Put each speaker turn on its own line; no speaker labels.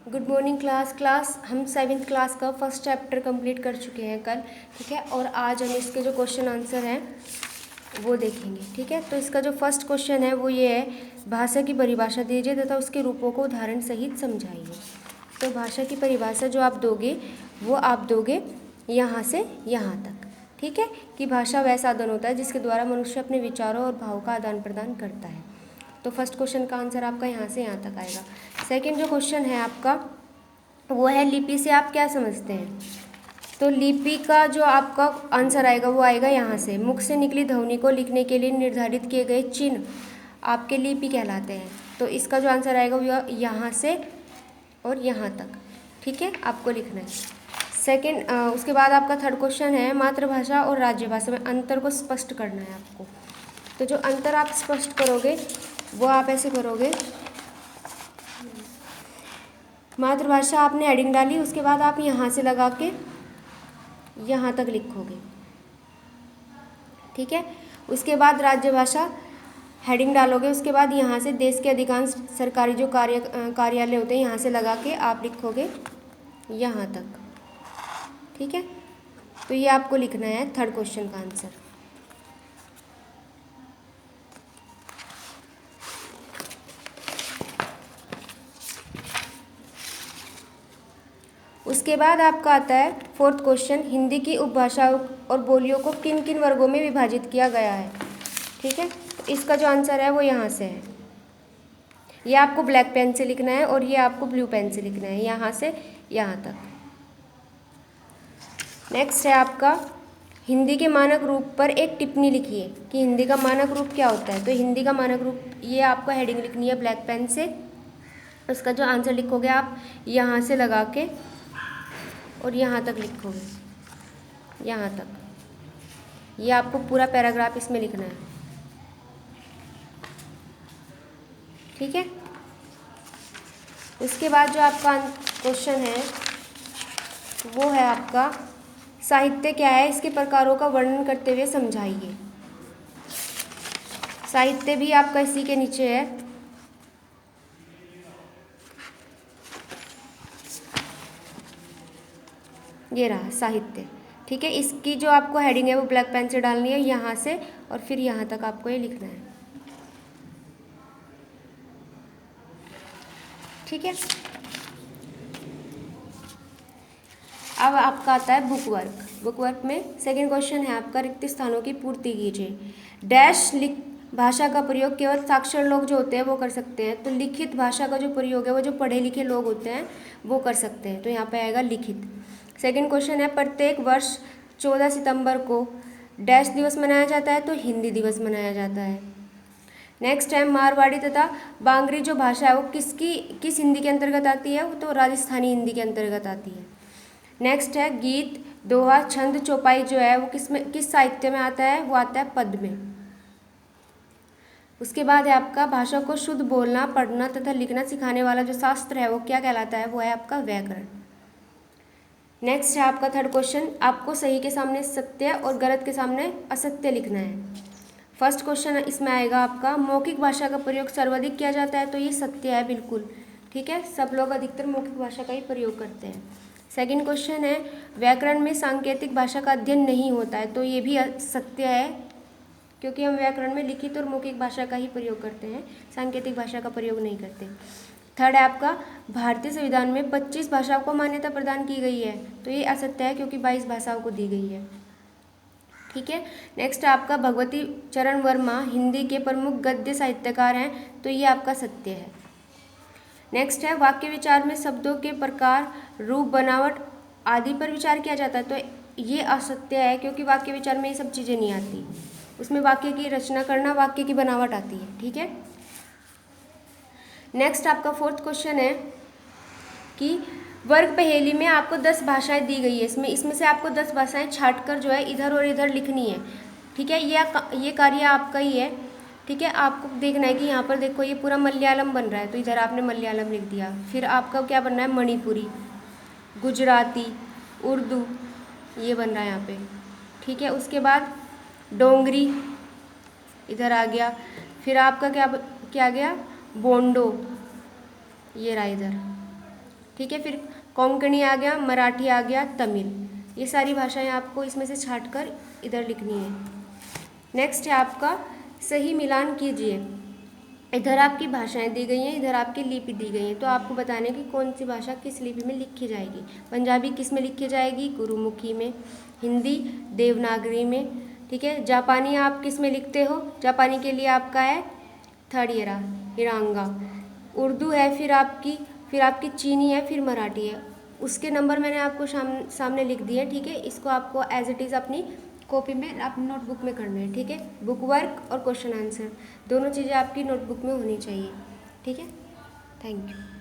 Good morning class हम 7th class का first chapter complete कर चुके हैं कल। ठीक है, और आज हम इसके जो क्वेश्चन आंसर हैं वो देखेंगे। ठीक है, तो इसका जो फर्स्ट क्वेश्चन है वो ये है, भाषा की परिभाषा दीजिए तथा उसके रूपों को उदाहरण सहित समझाइए। तो भाषा की परिभाषा जो आप दोगे वो आप दोगे यहाँ से यहाँ तक। ठीक है, कि भाषा वह साधन होता है जिसके द्वारा मनुष्य अपने विचारों और भावों का आदान प्रदान करता है। तो फर्स्ट क्वेश्चन का आंसर आपका यहाँ से यहाँ तक आएगा। सेकंड जो क्वेश्चन है आपका वो है, लिपि से आप क्या समझते हैं। तो लिपि का जो आपका आंसर आएगा वो आएगा यहाँ से, मुख से निकली ध्वनि को लिखने के लिए निर्धारित किए गए चिन्ह आपके लिपि कहलाते हैं। तो इसका जो आंसर आएगा वो यहाँ से और यहाँ तक। ठीक है, आपको लिखना है। सेकंड उसके बाद आपका थर्ड क्वेश्चन है, मातृभाषा और राज्यभाषा में अंतर को स्पष्ट करना है आपको। तो जो अंतर आप स्पष्ट करोगे वो आप ऐसे करोगे, मातृभाषा आपने हेडिंग डाली, उसके बाद आप यहाँ से लगा के यहाँ तक लिखोगे। ठीक है, उसके बाद राज्यभाषा हेडिंग डालोगे, उसके बाद यहाँ से देश के अधिकांश सरकारी जो कार्यालय होते हैं यहाँ से लगा के आप लिखोगे यहाँ तक। ठीक है, तो ये आपको लिखना है थर्ड क्वेश्चन का आंसर। उसके बाद आपका आता है फोर्थ क्वेश्चन, हिंदी की उपभाषाओं और बोलियों को किन किन वर्गों में विभाजित किया गया है। ठीक है, तो इसका जो आंसर है वो यहाँ से है। ये आपको ब्लैक पेन से लिखना है और ये आपको ब्लू पेन से लिखना है, यहाँ से यहाँ तक। नेक्स्ट है आपका, हिंदी के मानक रूप पर एक टिप्पणी लिखिए कि हिंदी का मानक रूप क्या होता है। तो हिंदी का मानक रूप, ये आपको हेडिंग लिखनी है ब्लैक पेन से। उसका जो आंसर लिखोगे आप यहाँ से लगा के और यहाँ तक लिखोगे, यहाँ तक। ये आपको पूरा पैराग्राफ इसमें लिखना है। ठीक है, उसके बाद जो आपका क्वेश्चन है वो है आपका, साहित्य क्या है, इसके प्रकारों का वर्णन करते हुए समझाइए। साहित्य भी आपका इसी के नीचे है। ये रहा साहित्य। ठीक है, इसकी जो आपको हेडिंग है वो ब्लैक पेन से डालनी है, यहाँ से और फिर यहाँ तक आपको ये लिखना है। ठीक है, अब आपका आता है बुक वर्क। बुक वर्क में सेकंड क्वेश्चन है आपका, रिक्त स्थानों की पूर्ति कीजिए। डैश भाषा का प्रयोग केवल साक्षर लोग जो होते हैं वो कर सकते हैं। तो लिखित भाषा का जो प्रयोग है वो जो पढ़े लिखे लोग होते हैं वो कर सकते हैं। तो यहाँ पे आएगा लिखित। सेकंड क्वेश्चन है, प्रत्येक वर्ष 14 सितंबर को डैश दिवस मनाया जाता है। तो हिंदी दिवस मनाया जाता है। नेक्स्ट है, मारवाड़ी तथा बांगरी जो भाषा है वो किस हिंदी के अंतर्गत आती है। वो तो राजस्थानी हिंदी के अंतर्गत आती है। नेक्स्ट है, गीत, दोहा, छंद, चौपाई जो है वो किस साहित्य में आता है। वो आता है पद्य में। उसके बाद है आपका, भाषा को शुद्ध बोलना, पढ़ना तथा लिखना सिखाने वाला जो शास्त्र है वो क्या कहलाता है। वो है आपका व्याकरण। नेक्स्ट है आपका थर्ड क्वेश्चन, आपको सही के सामने सत्य और गलत के सामने असत्य लिखना है। फर्स्ट क्वेश्चन इसमें आएगा आपका, मौखिक भाषा का प्रयोग सर्वाधिक किया जाता है। तो ये सत्य है बिल्कुल। ठीक है, सब लोग अधिकतर मौखिक भाषा का ही प्रयोग करते हैं। सेकंड क्वेश्चन है, व्याकरण में सांकेतिक भाषा का अध्ययन नहीं होता है। तो ये भी सत्य है, क्योंकि हम व्याकरण में लिखित और मौखिक भाषा का ही प्रयोग करते हैं, सांकेतिक भाषा का प्रयोग नहीं करते। थर्ड है आपका, भारतीय संविधान में 25 भाषाओं को मान्यता प्रदान की गई है। तो ये असत्य है, क्योंकि 22 भाषाओं को दी गई है। ठीक है, नेक्स्ट आपका, भगवती चरण वर्मा हिंदी के प्रमुख गद्य साहित्यकार हैं। तो ये आपका सत्य है। नेक्स्ट है, वाक्य विचार में शब्दों के प्रकार, रूप, बनावट आदि पर विचार किया जाता है। तो ये असत्य है, क्योंकि वाक्य विचार में ये सब चीज़ें नहीं आती। उसमें वाक्य की रचना करना, वाक्य की बनावट आती है। ठीक है, नेक्स्ट आपका फोर्थ क्वेश्चन है कि वर्ग पहेली में आपको 10 भाषाएं दी गई है। इसमें से आपको 10 भाषाएं छांट कर जो है इधर और इधर लिखनी है। ठीक है, ये कार्य आपका ही है। ठीक है, आपको देखना है कि यहाँ पर देखो ये पूरा मलयालम बन रहा है, तो इधर आपने मलयालम लिख दिया। फिर आपका क्या बनना है, मणिपुरी, गुजराती, उर्दू, ये बन रहा है यहाँ पे। ठीक है, उसके बाद डोंगरी इधर आ गया। फिर आपका क्या गया, बोंडो, ये रहा इधर। ठीक है। फिर कोंकणी आ गया, मराठी आ गया, तमिल, ये सारी भाषाएं आपको इसमें से छांट कर इधर लिखनी है। नेक्स्ट है आपका सही मिलान कीजिए। इधर आपकी भाषाएं दी गई हैं, इधर आपकी लिपि दी गई है, तो आपको बताने की कौन सी भाषा किस लिपि में लिखी जाएगी। पंजाबी किस में लिखी जाएगी, गुरुमुखी में। हिंदी देवनागरी में, ठीक है। जापानी आप किस में लिखते हो, जापानी के लिए आपका है थर्ड ईरा हिरांगा। उर्दू है, फिर आपकी चीनी है, फिर मराठी है। उसके नंबर मैंने आपको सामने लिख दिए, ठीक है। इसको आपको एज इट इज़ अपनी कॉपी में, अपनी नोटबुक में करना है, ठीक है। बुक वर्क और क्वेश्चन आंसर दोनों चीज़ें आपकी नोटबुक में होनी चाहिए, ठीक है। Thank you.